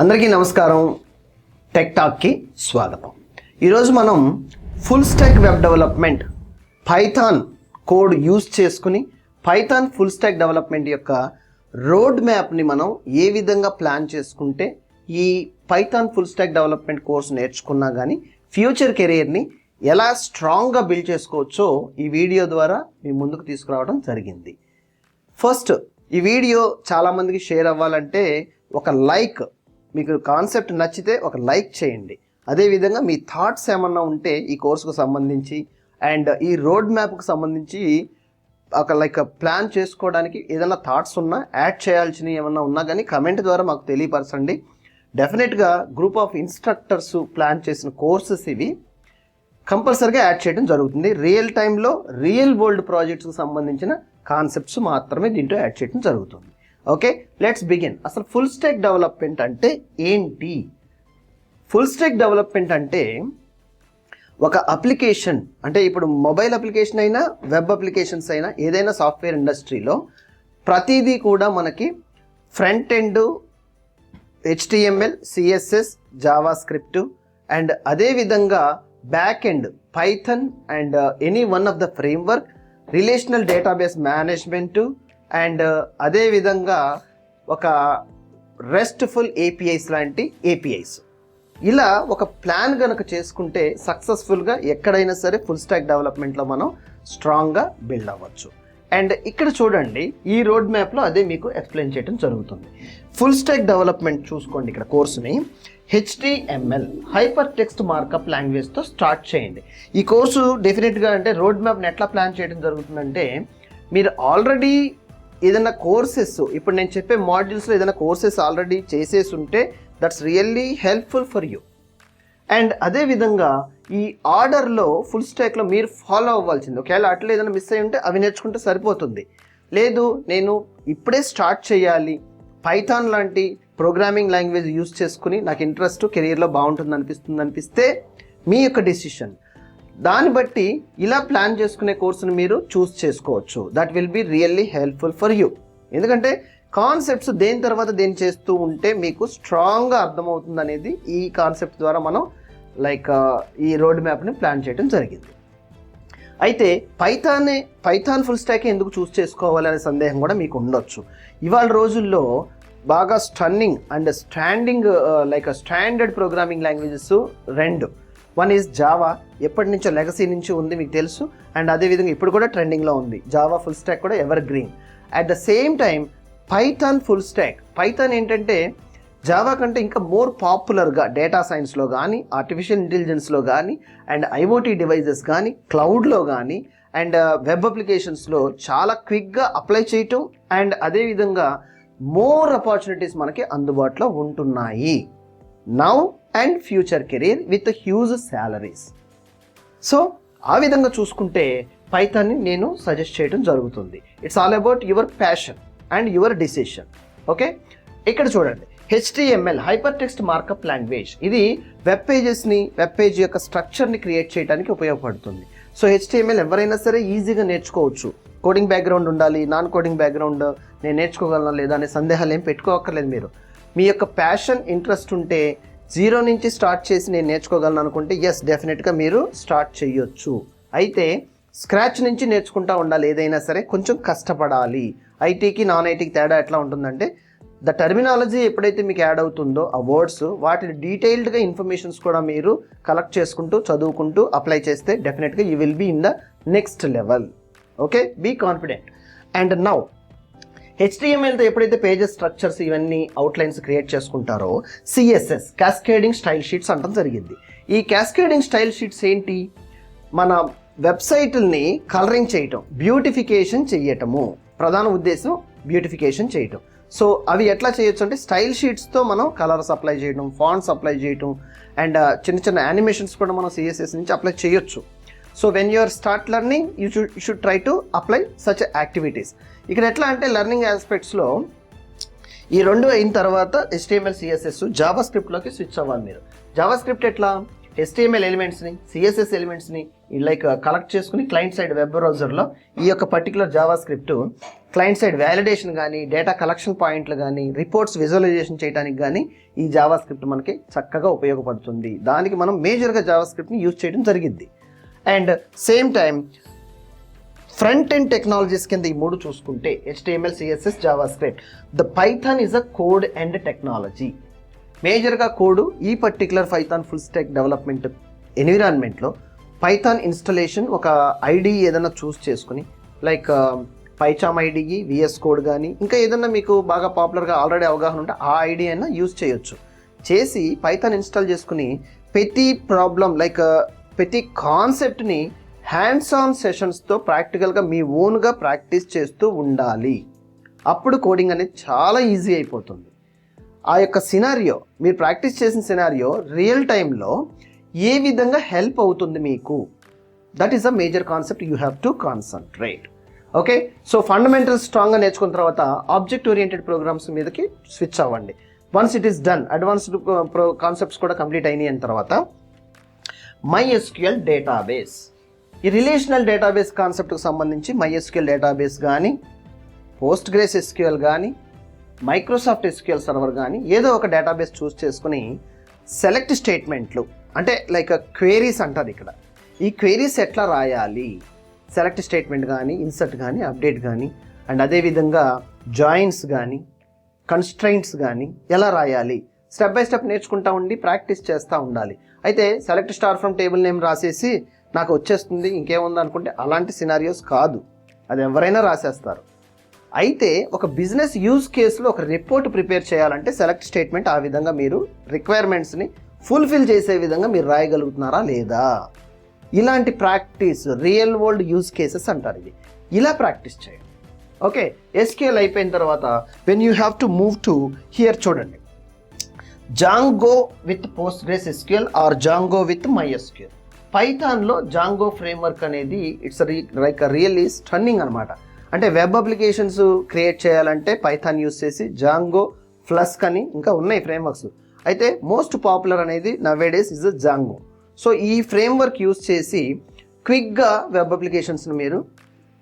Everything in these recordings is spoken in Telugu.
అందరికీ నమస్కారం. టెక్ టాక్కి స్వాగతం. ఈరోజు మనం full stock web development Python code use చేసుకుని పైథాన్ ఫుల్ స్టాక్ డెవలప్మెంట్ యొక్క రోడ్ మ్యాప్ని మనం ఏ విధంగా ప్లాన్ చేసుకుంటే ఈ Python full stack development course నేర్చుకున్నా కానీ ఫ్యూచర్ కెరీర్ని ఎలా స్ట్రాంగ్గా బిల్డ్ చేసుకోవచ్చో ఈ వీడియో ద్వారా మీ ముందుకు తీసుకురావడం జరిగింది. ఫస్ట్ ఈ వీడియో చాలామందికి షేర్ అవ్వాలంటే ఒక లైక్, మీకు కాన్సెప్ట్ నచ్చితే ఒక లైక్ చేయండి. అదేవిధంగా మీ థాట్స్ ఏమన్నా ఉంటే ఈ కోర్సుకు సంబంధించి అండ్ ఈ రోడ్ మ్యాప్కి సంబంధించి ఒక ప్లాన్ చేసుకోవడానికి ఏదైనా థాట్స్ ఉన్నా, యాడ్ చేయాల్సినవి ఏమన్నా ఉన్నా కానీ కమెంట్ ద్వారా మాకు తెలియపరచండి. డెఫినెట్గా గ్రూప్ ఆఫ్ ఇన్స్ట్రక్టర్స్ ప్లాన్ చేసిన కోర్సెస్ ఇవి కంపల్సరీగా యాడ్ చేయడం జరుగుతుంది. రియల్ టైంలో రియల్ వరల్డ్ ప్రాజెక్ట్స్కి సంబంధించిన కాన్సెప్ట్స్ మాత్రమే దీంట్లో యాడ్ చేయడం జరుగుతుంది. Okay, let's begin. అసలు ఫుల్ స్టాక్ డెవలప్మెంట్ అంటే ఏంటి? ఫుల్ స్టాక్ డెవలప్మెంట్ అంటే ఒక అప్లికేషన్, అంటే ఇప్పుడు మొబైల్ అప్లికేషన్ అయినా వెబ్ అప్లికేషన్స్ అయినా ఏదైనా సాఫ్ట్వేర్ ఇండస్ట్రీలో ప్రతిదీ కూడా మనకి front end HTML, CSS, JavaScript and అదేవిధంగా back end Python and any one of the framework, relational database management and అదేవిధంగా ఒక రెస్ట్ఫుల్ APIs లాంటి APIs. ఇలా ఒక ప్లాన్ కనుక చేసుకుంటే సక్సెస్ఫుల్గా ఎక్కడైనా సరే ఫుల్ స్టాక్ డెవలప్మెంట్లో మనం స్ట్రాంగ్గా బిల్డ్ అవ్వచ్చు. అండ్ ఇక్కడ చూడండి, ఈ రోడ్ మ్యాప్లో అదే మీకు ఎక్స్ప్లెయిన్ చేయడం జరుగుతుంది. ఫుల్ స్టాక్ డెవలప్మెంట్ చూసుకోండి, ఇక్కడ కోర్సుని HTML హైపర్ టెక్స్ట్ మార్కప్ లాంగ్వేజ్తో స్టార్ట్ చేయండి. ఈ కోర్సు డెఫినెట్గా అంటే రోడ్ మ్యాప్ని ఎట్లా ప్లాన్ చేయడం జరుగుతుందంటే, మీరు ఆల్రెడీ ఏదైనా కోర్సెస్, ఇప్పుడు నేను చెప్పే మాడ్యూల్స్లో ఏదైనా కోర్సెస్ ఆల్రెడీ చేసేసి ఉంటే that's really helpful for you. And అదేవిధంగా ఈ ఆర్డర్లో ఫుల్ స్టాక్లో మీరు ఫాలో అవ్వాల్సింది. ఒకవేళ అట్లా ఏదైనా మిస్ అయ్యి ఉంటే అవి నేర్చుకుంటే సరిపోతుంది. లేదు నేను ఇప్పుడే స్టార్ట్ చేయాలి, పైథాన్ లాంటి ప్రోగ్రామింగ్ లాంగ్వేజ్ యూజ్ చేసుకుని నాకు ఇంట్రెస్ట్ కెరీర్లో బాగుంటుంది అనిపిస్తే మీ యొక్క డెసిషన్. దాన్ని బట్టి ఇలా ప్లాన్ చేసుకునే కోర్సును మీరు చూస్ చేసుకోవచ్చు. That will be really helpful for you. ఎందుకంటే కాన్సెప్ట్స్ దేని తర్వాత దేని చేస్తూ ఉంటే మీకు స్ట్రాంగ్గా అర్థమవుతుంది అనేది ఈ కాన్సెప్ట్ ద్వారా మనం ఈ రోడ్ మ్యాప్ని ప్లాన్ చేయడం జరిగింది. అయితే పైథాన్ ఫుల్ స్టాక్ ఎందుకు చూస్ చేసుకోవాలి అనే సందేహం కూడా మీకు ఉండొచ్చు. ఇవాళ రోజుల్లో బాగా stunning and standard programming languages రెండు. వన్ ఈజ్ జావా, ఎప్పటి నుంచో లెగసీ నుంచి ఉంది మీకు తెలుసు. అండ్ అదేవిధంగా ఇప్పుడు కూడా ట్రెండింగ్లో ఉంది జావా ఫుల్ స్టాక్ కూడా ever green. At the same time Python full stock. Python ఏంటంటే జావా కంటే ఇంకా మోర్ పాపులర్గా డేటా సైన్స్లో కానీ, ఆర్టిఫిషియల్ ఇంటెలిజెన్స్లో కానీ, అండ్ IoT డివైజెస్ కానీ, క్లౌడ్లో కానీ, అండ్ వెబ్ అప్లికేషన్స్లో చాలా క్విక్గా అప్లై చేయటం అండ్ అదేవిధంగా మోర్ ఆపర్చునిటీస్ మనకి అందుబాటులో ఉంటున్నాయి now and future career with huge salaries. So ఆ విధంగా చూసుకుంటే పైథాన్ని నేను సజెస్ట్ చేయడం జరుగుతుంది. It's all about your passion and your decision. Okay, ఇక్కడ చూడండి, HTML hyper text markup language. ఇది వెబ్ పేజ్ యొక్క స్ట్రక్చర్ని క్రియేట్ చేయడానికి ఉపయోగపడుతుంది. సో HTML ఎవరైనా సరే ఈజీగా నేర్చుకోవచ్చు. కోడింగ్ బ్యాక్గ్రౌండ్ ఉండాలి, నాన్ కోడింగ్ బ్యాక్గ్రౌండ్ నేను నేర్చుకోగలనా లేదా అనే సందేహాలు ఏం పెట్టుకోక్కర్లేదు. మీరు మీ యొక్క ప్యాషన్, ఇంట్రెస్ట్ ఉంటే జీరో నుంచి స్టార్ట్ చేసి నేను నేర్చుకోగలను అనుకుంటే ఎస్, డెఫినెట్గా మీరు స్టార్ట్ చేయొచ్చు. అయితే స్క్రాచ్ నుంచి నేర్చుకుంటూ ఉండాలి. ఏదైనా సరే కొంచెం కష్టపడాలి. ఐటీకి నాన్ ఐటీకి తేడా ఎట్లా ఉంటుందంటే, ద టర్మినాలజీ ఎప్పుడైతే మీకు యాడ్ అవుతుందో ఆ వర్డ్స్, వాటిని డీటెయిల్డ్గా ఇన్ఫర్మేషన్స్ కూడా మీరు కలెక్ట్ చేసుకుంటూ చదువుకుంటూ అప్లై చేస్తే డెఫినెట్గా you will be in the next level. Okay, be confident. And now HTMLతో ఎప్పుడైతే పేజెస్ స్ట్రక్చర్స్ ఇవన్నీ అవుట్లైన్స్ క్రియేట్ చేసుకుంటారో CSS క్యాస్కేడింగ్ స్టైల్ షీట్స్ అంటాం జరిగింది. ఈ క్యాస్కేడింగ్ స్టైల్ షీట్స్ ఏంటి? మన వెబ్సైట్ని కలరింగ్ చేయటం, బ్యూటిఫికేషన్ చేయటము. ప్రధాన ఉద్దేశం బ్యూటిఫికేషన్ చేయటం. సో అవి ఎట్లా చేయొచ్చు అంటే, స్టైల్ షీట్స్తో మనం కలర్స్ అప్లై చేయడం, ఫాంట్స్ అప్లై చేయటం అండ్ చిన్న యానిమేషన్స్ కూడా మనం CSS నుంచి అప్లై చేయొచ్చు. So when you're start learning you should try to apply such activities. ఇక్కడ ఎట్లా అంటే లెర్నింగ్ ఆస్పెక్ట్స్లో ఈ రెండు అయిన తర్వాత HTML, CSS, జావా స్క్రిప్ట్లోకి స్విచ్ అవ్వాలి మీరు. జావా స్క్రిప్ట్ ఎట్లా? HTML ఎలిమెంట్స్ని, CSS ఎలిమెంట్స్ని లైక్ కలెక్ట్ చేసుకుని క్లయింట్ సైడ్ వెబ్ బ్రౌజర్లో ఈ యొక్క particular Java script client side validation కానీ, డేటా కలెక్షన్ పాయింట్లు కానీ, రిపోర్ట్స్ విజువలైజేషన్ చేయడానికి కానీ ఈ జావా స్క్రిప్ట్ మనకి చక్కగా ఉపయోగపడుతుంది. దానికి మనం మేజర్గా జావా స్క్రిప్ట్ని యూజ్ చేయడం జరిగింది. And same time front end technologies కింద ఈ మూడు చూసుకుంటే HTML, CSS, JavaScript, the Python is a code and technology. మేజర్గా కోడు ఈ particular Python full stack development ఎన్విరాన్మెంట్లో పైథాన్ ఇన్స్టలేషన్ ఒక ఐడి ఏదైనా చూస్ చేసుకుని లైక్ పైచామ్ ఐడికి VS కోడ్ కానీ ఇంకా ఏదైనా మీకు బాగా పాపులర్గా ఆల్రెడీ అవగాహన ఉంటే ఆ ఐడి అయినా యూజ్ చేయొచ్చు. చేసి పైథాన్ ఇన్స్టాల్ చేసుకుని ప్రతి ప్రాబ్లం లైక్ ప్రతి కాన్సెప్ట్ని హ్యాండ్స్ ఆన్ సెషన్స్తో ప్రాక్టికల్గా మీ ఓన్గా ప్రాక్టీస్ చేస్తూ ఉండాలి. అప్పుడు కోడింగ్ అనేది చాలా ఈజీ అయిపోతుంది. ఆ యొక్క సినారియో మీరు ప్రాక్టీస్ చేసిన సినారియో రియల్ టైంలో ఏ విధంగా హెల్ప్ అవుతుంది మీకు, that is a major concept you have to concentrate. Okay, so fundamentals స్ట్రాంగ్గా నేర్చుకున్న తర్వాత ఆబ్జెక్ట్ ఓరియంటెడ్ ప్రోగ్రామ్స్ మీదకి స్విచ్ అవ్వండి. Once it is done, advanced concepts కూడా కంప్లీట్ అయిన తర్వాత MySQL డేటాబేస్, ఈ రిలేషనల్ డేటాబేస్ కాన్సెప్ట్కి సంబంధించి MySQL డేటాబేస్ కానీ, PostgreSQL కానీ, మైక్రోసాఫ్ట్ SQL సర్వర్ కానీ ఏదో ఒక డేటాబేస్ చూస్ చేసుకుని సెలెక్ట్ స్టేట్మెంట్లు అంటే లైక్ క్వేరీస్ అంటారు ఇక్కడ. ఈ క్వేరీస్ ఎట్లా రాయాలి, సెలెక్ట్ స్టేట్మెంట్ కానీ, ఇన్సర్ట్ కానీ, అప్డేట్ కానీ, అండ్ అదేవిధంగా జాయిన్స్ కానీ, కన్స్ట్రైంట్స్ కానీ ఎలా రాయాలి స్టెప్ బై స్టెప్ నేర్చుకుంటా ఉండి ప్రాక్టీస్ చేస్తూ ఉండాలి. అయితే select star from table name రాసేసి నాకు వచ్చేస్తుంది ఇంకేముంది అనుకుంటే అలాంటి సినారియోస్ కాదు, అది ఎవరైనా రాసేస్తారు. అయితే ఒక బిజినెస్ యూజ్ కేసులో ఒక రిపోర్ట్ ప్రిపేర్ చేయాలంటే సెలెక్ట్ స్టేట్మెంట్ ఆ విధంగా మీరు రిక్వైర్మెంట్స్ని ఫుల్ఫిల్ చేసే విధంగా మీరు రాయగలుగుతున్నారా లేదా, ఇలాంటి practice real world use cases అంటారు. ఇది ఇలా ప్రాక్టీస్ చేయండి. ఓకే, SQL అయిపోయిన తర్వాత when you have to move to here చూడండి, Django with PostgreSQL or Django with MySQL. పైథాన్లో జాంగో ఫ్రేమ్వర్క్ అనేది ఇట్స్ లైక్ రియల్లీ స్టన్నింగ్ అనమాట. అంటే వెబ్ అప్లికేషన్స్ క్రియేట్ చేయాలంటే పైథాన్ యూస్ చేసి జాంగో, ఫ్లస్క్ అని ఇంకా ఉన్నాయి ఫ్రేమ్వర్క్స్. అయితే మోస్ట్ పాపులర్ అనేది నవేడేస్ ఇస్ జాంగో. సో ఈ ఫ్రేమ్వర్క్ యూస్ చేసి క్విక్గా వెబ్ అప్లికేషన్స్ని మీరు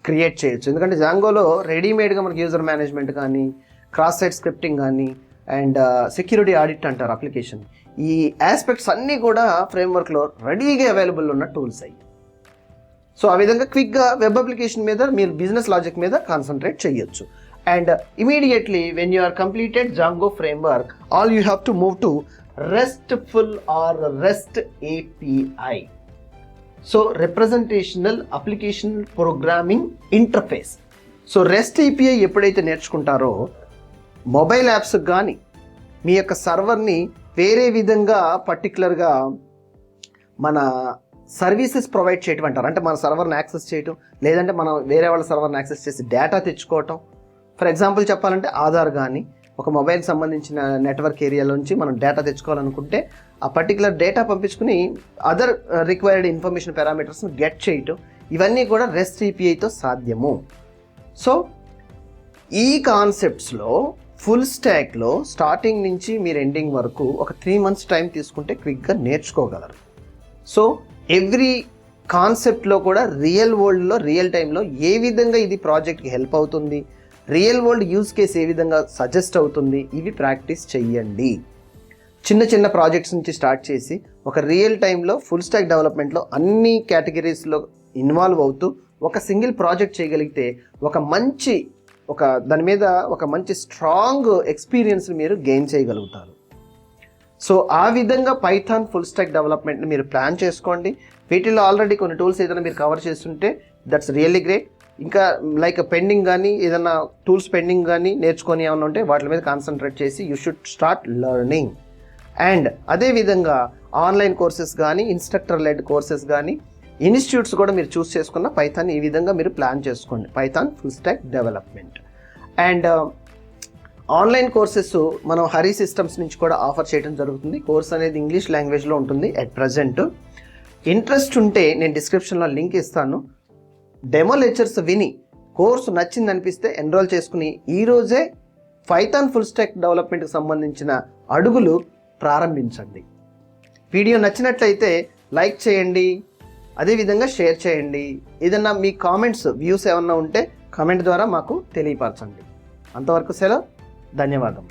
క్రియేట్ చేయొచ్చు. ఎందుకంటే జాంగోలో రెడీమేడ్గా మనకి యూజర్ మేనేజ్మెంట్ కానీ, క్రాస్ సైట్ స్క్రిప్టింగ్ కానీ, అండ్ సెక్యూరిటీ ఆడిట్ అంటారు అప్లికేషన్. ఈ ఆస్పెక్ట్స్ అన్నీ కూడా ఫ్రేమ్వర్క్లో రెడీగా అవైలబుల్ ఉన్న టూల్స్ అయ్యి. సో ఆ విధంగా క్విక్గా వెబ్ అప్లికేషన్ మీద మీరు బిజినెస్ లాజిక్ మీద కాన్సన్ట్రేట్ చేయొచ్చు. And immediately when you are completed Django framework, all you have to move to RESTful or REST API. So representational application programming interface. So REST API ఎప్పుడైతే నేర్చుకుంటారో మొబైల్ యాప్స్కి కానీ మీ యొక్క సర్వర్ని వేరే విధంగా పర్టికులర్గా మన సర్వీసెస్ ప్రొవైడ్ చేయటం అంటారు. అంటే మన సర్వర్ని యాక్సెస్ చేయటం, లేదంటే మనం వేరే వాళ్ళ సర్వర్ని యాక్సెస్ చేసి డేటా తెచ్చుకోవటం. ఫర్ ఎగ్జాంపుల్ చెప్పాలంటే ఆధార్ కానీ ఒక మొబైల్ సంబంధించిన నెట్వర్క్ ఏరియాలోంచి మనం డేటా తెచ్చుకోవాలనుకుంటే ఆ పర్టికులర్ డేటా పంపించుకుని అదర్ రిక్వైర్డ్ ఇన్ఫర్మేషన్ పారామీటర్స్ని గెట్ చేయటం, ఇవన్నీ కూడా రెస్ట్ APIతో సాధ్యము. సో ఈ కాన్సెప్ట్స్లో ఫుల్ స్టాక్లో స్టార్టింగ్ నుంచి మీరు ఎండింగ్ వరకు ఒక 3 months టైం తీసుకుంటే క్విక్గా నేర్చుకోగలరు. సో ఎవ్రీ కాన్సెప్ట్లో కూడా రియల్ వరల్డ్లో రియల్ టైంలో ఏ విధంగా ఇది ప్రాజెక్ట్కి హెల్ప్ అవుతుంది, రియల్ వరల్డ్ యూజ్ కేస్ ఏ విధంగా సజెస్ట్ అవుతుంది, ఇవి ప్రాక్టీస్ చెయ్యండి. చిన్న చిన్న ప్రాజెక్ట్స్ నుంచి స్టార్ట్ చేసి ఒక రియల్ టైంలో ఫుల్ స్టాక్ డెవలప్మెంట్లో అన్ని కేటగిరీస్లో ఇన్వాల్వ్ అవుతూ ఒక సింగిల్ ప్రాజెక్ట్ చేయగలిగితే దాని మీద ఒక మంచి స్ట్రాంగ్ ఎక్స్పీరియన్స్ని మీరు గెయిన్ చేయగలుగుతారు. సో ఆ విధంగా పైథాన్ ఫుల్ స్టాక్ డెవలప్మెంట్ని మీరు ప్లాన్ చేసుకోండి. వీటిలో ఆల్రెడీ కొన్ని టూల్స్ ఏదైనా మీరు కవర్ చేస్తుంటే దట్స్ రియల్లీ గ్రేట్. ఇంకా లైక్ పెండింగ్ కానీ ఏదైనా టూల్స్ పెండింగ్ కానీ నేర్చుకొని ఏమైనా ఉంటే వాటి మీద కాన్సన్ట్రేట్ చేసి you should start learning. And అదేవిధంగా ఆన్లైన్ కోర్సెస్ కానీ, ఇన్స్ట్రక్టర్ లెడ్ కోర్సెస్ కానీ, ఇన్స్టిట్యూట్స్ కూడా మీరు చూస్ చేసుకున్న పైథాన్ ఈ విధంగా మీరు ప్లాన్ చేసుకోండి, Python full stack development. And online courses మనం హరి సిస్టమ్స్ నుంచి కూడా ఆఫర్ చేయడం జరుగుతుంది. కోర్స్ అనేది ఇంగ్లీష్ లాంగ్వేజ్లో ఉంటుంది అట్ ప్రజెంట్. ఇంట్రెస్ట్ ఉంటే నేను డిస్క్రిప్షన్లో లింక్ ఇస్తాను. డెమో లెక్చర్స్ విని కోర్సు నచ్చింది అనిపిస్తే ఎన్రోల్ చేసుకుని ఈరోజే పైథాన్ ఫుల్ స్టాక్ డెవలప్మెంట్కి సంబంధించిన అడుగులు ప్రారంభించండి. వీడియో నచ్చినట్లయితే లైక్ చేయండి, అదేవిధంగా షేర్ చేయండి. ఏదన్నా మీ కామెంట్స్, వ్యూస్ ఏమన్నా ఉంటే కామెంట్ ద్వారా మాకు తెలియపరచండి. అంతవరకు సెలవు, ధన్యవాదం.